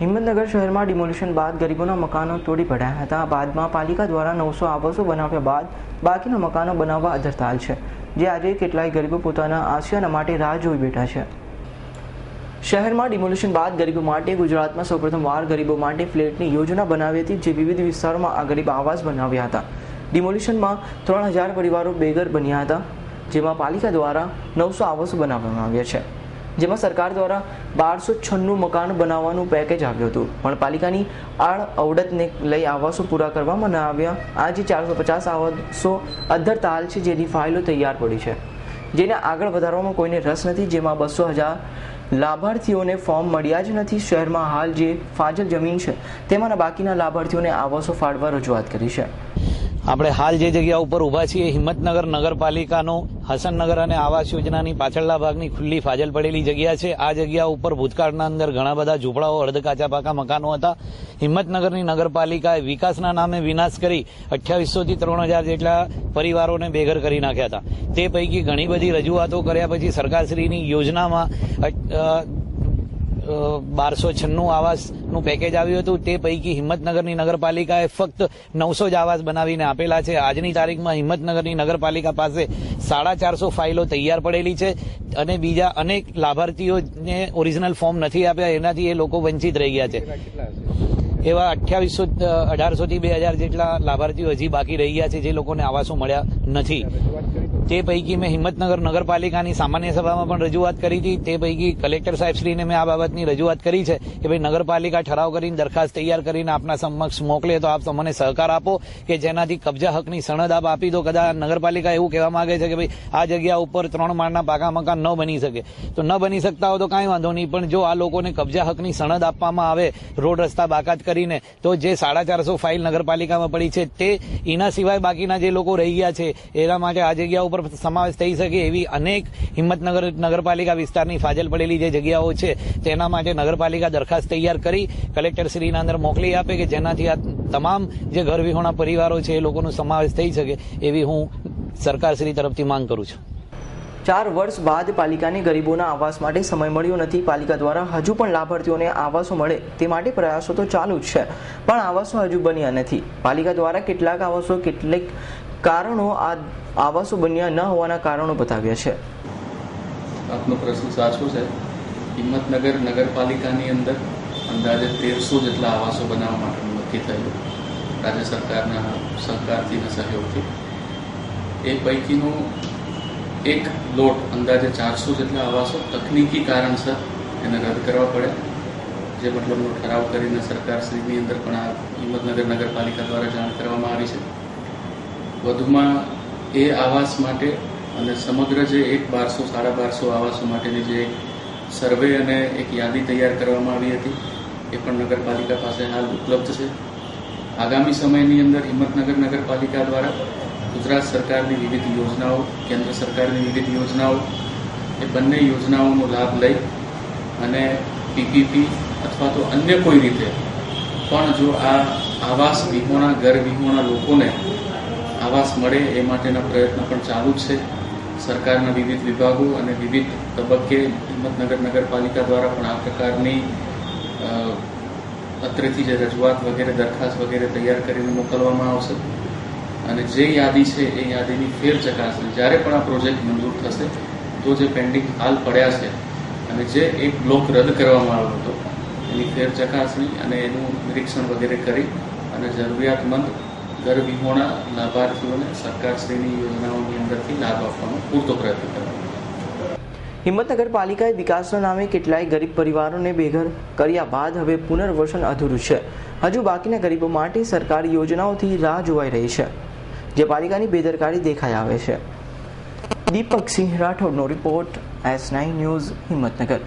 હિંમતનગર શહેરમાં ડિમોલિશન બાદ ગરીબોના મકાનો તોડી પડાયા હતા. બાદમાં પાલિકા દ્વારા 900 આવાસો બનાવ્યા બાદ બાકીના મકાનો બનાવવા અધરતાલ છે, જે આજે કેટલાય ગરીબો પોતાના આશિયાના માટે રાહ જોઈ બેઠા છે. શહેરમાં ડિમોલિશન બાદ ગરીબો માટે ગુજરાતમાં સૌપ્રથમવાર ગરીબો માટે ફ્લેટની યોજના બનાવી હતી, જે વિવિધ વિસ્તારોમાં આ ગરીબ આવાસ બનાવ્યા હતા. ડિમોલિશનમાં 3000 પરિવારો બેઘર બન્યા હતા, જેમાં પાલિકા દ્વારા 900 આવાસો બનાવવામાં આવ્યા છે, જેમાં સરકાર દ્વારા 1296 મકાન બનાવવાનું પેકેજ આવ્યું હતું, પણ પાલિકાની આડ અવડતને લઈ આવાસો પૂરા કરવામાં ન આવ્યા. આજે 450 આવાસો અધ્ધરતાલ છે, જેની ફાઇલો તૈયાર પડી છે, જેને આગળ વધારવામાં કોઈને રસ નથી, જેમાં 200,000 લાભાર્થીઓને ફોર્મ મળ્યા જ નથી. શહેરમાં હાલ જે ફાજલ જમીન છે, તેમાંના બાકીના લાભાર્થીઓને આવાસો ફાળવા રજૂઆત કરી છે. આપણે હાલ જે જગ્યા ઉપર ઊભા છીએ, હિંમતનગર નગરપાલિકાનો હસનનગર અને આવાસ યોજનાની પાછળના ભાગની ખુલ્લી ફાજલ પડેલી જગ્યા છે. આ જગ્યા ઉપર ભૂતકાળના અંદર ઘણા બધા ઝૂંપડાઓ, અડધ કાચા પાકા મકાનો હતા. હિંમતનગરની નગરપાલિકાએ વિકાસના નામે વિનાશ કરી 2800 થી 3000 જેટલા પરિવારોને બેઘર કરી નાખ્યા હતા. તે પૈકી ઘણી બધી રજૂઆતો કર્યા પછી સરકારશ્રીની યોજનામાં 1296 આવાસનું પેકેજ આવ્યું હતું. તે પૈકી હિંમતનગરની નગરપાલિકાએ ફક્ત 900 જ આવાસ બનાવીને આપેલા છે. આજની તારીખમાં હિંમતનગરની નગરપાલિકા પાસે 450 ફાઇલો તૈયાર પડેલી છે અને બીજા અનેક લાભાર્થીઓને ઓરિજિનલ ફોર્મ નથી આપ્યા. એનાથી એ લોકો વંચિત રહી ગયા છે. એવા 1800 થી 2000 જેટલા લાભાર્થીઓ હજી બાકી રહી ગયા છે, જે લોકોને આવાસો મળ્યા નથી. તે પૈકી મેં હિંમતનગર નગરપાલિકાની સામાન્ય સભામાં પણ રજૂઆત કરી હતી. તે પૈકી કલેક્ટર સાહેબશ્રીને મેં આ બાબતની રજૂઆત કરી છે કે ભાઈ નગરપાલિકા ઠરાવ કરીને દરખાસ્ત તૈયાર કરીને આપના સમક્ષ મોકલે તો આપ મને સહકાર આપો કે જેનાથી કબજા હકની સનદ આપ આપી દો. કદાચ નગરપાલિકા એવું કહેવા માંગે છે કે ભાઈ આ જગ્યા ઉપર 3 માળના પાકા મકાન ન બની શકે, તો ન બની શકતા હોય તો કાંઈ વાંધો નહીં, પણ જો આ લોકોને કબજા હકની સનદ આપવામાં આવે રોડ રસ્તા બાકાત કરીને, તો જે 450 ફાઇલ નગરપાલિકામાં પડી છે તે એના સિવાય બાકીના જે લોકો રહી ગયા છે એના માટે આ જગ્યા ઉપર સમાવેશ થઈ શકે એવી અનેક હિંમતનગર નગરપાલિકા વિસ્તારની ફાજલ પડેલી જે જગ્યાઓ છે તેના માટે નગરપાલિકા દરખાસ્ત તૈયાર કરી કલેક્ટરશ્રીના અંદર મોકલી આપે કે જેનાથી આ તમામ જે ઘર વિહોણા પરિવારો છે એ લોકોનો સમાવેશ થઈ શકે એવી હું સરકારશ્રી તરફથી માંગ કરું છું. 4 વર્ષ બાદ પાલિકાને ગરીબોના આવાસ માટે સમય મળ્યો નથી. પાલિકા દ્વારા હજુ પણ લાભાર્થીઓને આવાસો મળે તે માટે પ્રયાસો તો ચાલુ જ છે, પણ આવાસો હજુ બન્યા નથી. પાલિકા દ્વારા કેટલાક આવાસો, કેટલાક કારણો આ આવાસો બન્યા ન હોવાના કારણો બતાવ્યા છે. આપનો પ્રશ્ન સાચો છે. હિંમતનગર નગરપાલિકાની અંદર અંદાજે 1300 જેટલા આવાસો બનાવવા માટેનું નક્કી થયું રાજ્ય સરકારના સહકારથી અને સહયોગથી. એ પૈકીનો એક લોટ અંદાજે 400 જેટલા આવાસો તકનીકી કારણસર એને રદ કરવા પડે, જે મતલબનો ઠરાવ કરીને સરકારશ્રીની અંદર પણ આ હિંમતનગર નગરપાલિકા દ્વારા જાણ કરવામાં આવી છે. વધુમાં એ આવાસ માટે અને સમગ્ર જે 1200-1250 આવાસો માટેની જે સર્વે અને એક યાદી તૈયાર કરવામાં આવી હતી એ પણ નગરપાલિકા પાસે હાલ ઉપલબ્ધ છે. આગામી સમયની અંદર હિંમતનગર નગરપાલિકા દ્વારા ગુજરાત સરકારની વિવિધ યોજનાઓ, કેન્દ્ર સરકારની વિવિધ યોજનાઓ, એ બંને યોજનાઓનો લાભ લઈ અને પીપીપી અથવા તો અન્ય કોઈ રીતે પણ જો આ આવાસ વિહોણા, ઘર વિહોણા લોકોને આવાસ મળે એ માટેના પ્રયત્નો પણ ચાલુ જ છે. સરકારના વિવિધ વિભાગો અને વિવિધ તબક્કે હિંમતનગર નગરપાલિકા દ્વારા પણ આ પ્રકારની અત્રેથી જે રજૂઆત વગેરે, દરખાસ્ત વગેરે તૈયાર કરીને મોકલવામાં આવશે અને જે યાદી છે એ યાદીની ફેર ચકાસણી જ્યારે પણ આ પ્રોજેક્ટ મંજૂર થશે તો જે પેન્ડિંગ હાલ પડ્યા છે અને જે એક બ્લોક રદ કરવામાં આવ્યો હતો એની ફેર ચકાસણી અને એનું નિરીક્ષણ વગેરે કરી અને જરૂરિયાતમંદ ઘર વિહોણા લાભાર્થીઓને સરકારશ્રીની યોજનાઓની અંદરથી લાભ આપવાનો પૂરતો પ્રયત્ન કરવાનો. હિંમતનગર પાલિકાએ વિકાસના નામે કેટલાય ગરીબ પરિવારોને બેઘર કર્યા બાદ હવે પુનર્વસન અધૂરું છે. હજુ બાકીના ગરીબો માટે સરકારી યોજનાઓથી રાહ જોવાઈ રહી છે, જે પાલિકાની બેદરકારી દેખાઈ આવે છે. દીપક સિંહ રાઠોડનો રિપોર્ટ, S9 ન્યૂઝ, હિંમતનગર.